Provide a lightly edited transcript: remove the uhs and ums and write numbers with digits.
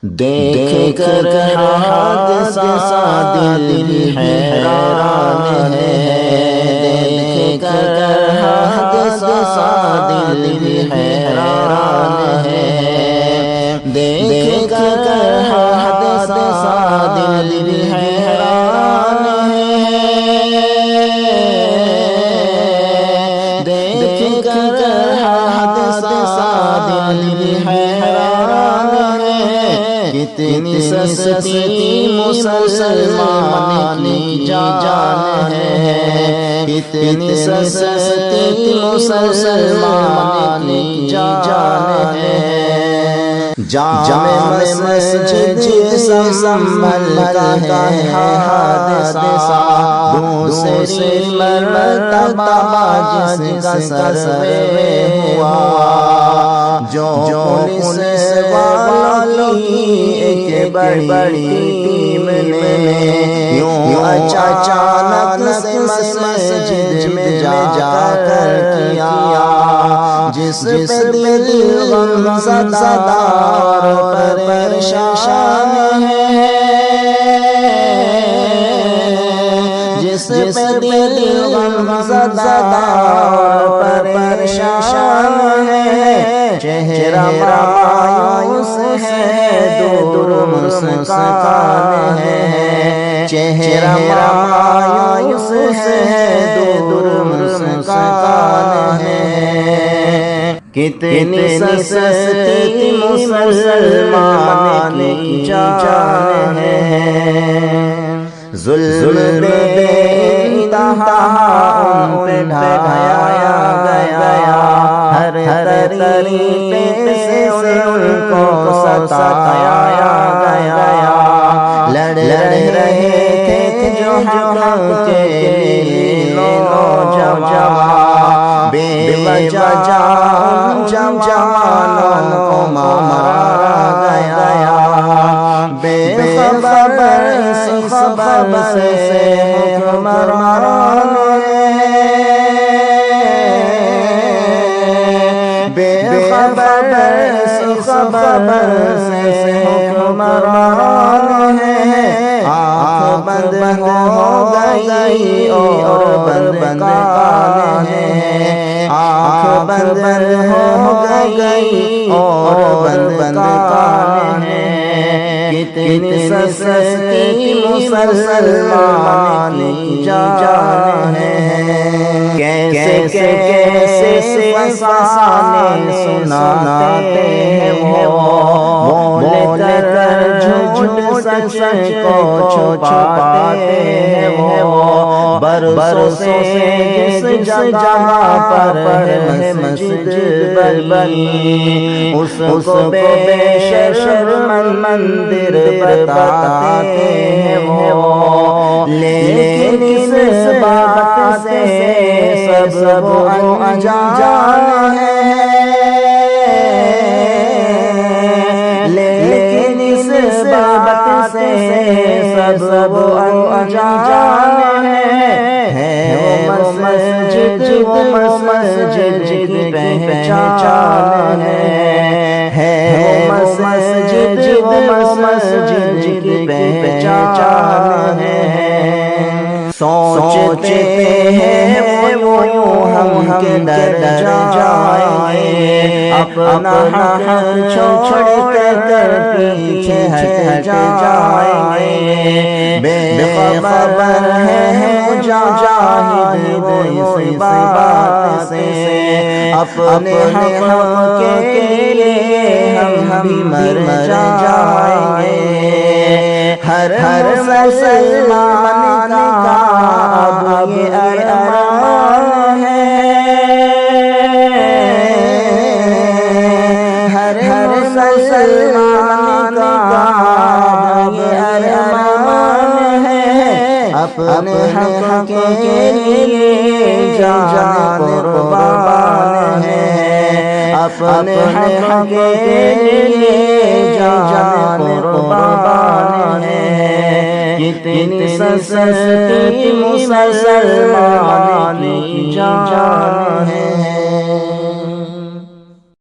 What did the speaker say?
دیکھ کر حادثہ دل بھی حیران ہے، دیکھ کر حادثہ دل بھی حیران ہے، دیکھ کر حادثہ دل بھی حیران ہے، دیکھ کر حادثہ دل بھی حیران ہے، کتنی سستی مسلمان کی جان ہے، کتنی سستی مسلمان کی جان ہے، جامع مسجد سنبھلتا ہے حادثہ، دوسری مرتبہ جس کا سروے ہوا، جو پولیس والی ایک بڑی ٹیم نے یوں اچانک سے مسجد میں جا کر کیا، جس پہ دل غم زدہ اور پریشان ہے، جس پہ دل غم زدہ اور پریشان ہے، چہرہ مایوس ہے، دور مسکان ہے، چہرہ مایوس ہے، دور مسکان ہے، کتنی سستی مسلمان کی جان ہے، ظلم بے انتہا ان پہ ڈھایا گیا، ہر طریقے سے ان کو ستایا گیا، لڑ رہے تھے جو حق کے نوجوان، بے وجہ جوانوں کو مارا گیا، بے خبر سے حکمران، بے خبر سے حکمران ہے، آنکھ بند ہو گئی اور بند کان ہے، آنکھ بند ہو گئی اور بند کان ہے، کتنی سستی مسلمان کی جان ہے، کیسے فسانے سناتے ہیں وہ، بول کر جھوٹ سچ کو چھپاتے ہیں وہ، برسوں سے جس جگہ پر ہے مسجد بنی، اس کو بے شرم مندر بتاتے ہیں وہ، لیکن اس بات سے سب انجان ہے، لیکن اس بات سے سب انجان ہے، وہ مسجد کی پہچان ہے، وہ مسجد کی پہچان ہے، سوچتے ہیں وہ یوں ہم کدھر جائیں، اپنا حق چھوڑ کر پیچھے ہٹ جائیں، بے خبر ہے مجاہد اس بات سے، اپنے حق کے لیے ہم بھی مر جائیں گے، ہر مسلمان کا اب یہ ارمان ہے، ہر مسلمان کا اب یہ ارمان ہے، اپنے حق کے لیے جان قربان ہے، اپنے حق کے لیے جان قربان ہے، کتنی سستی مسلمان کی جان ہے۔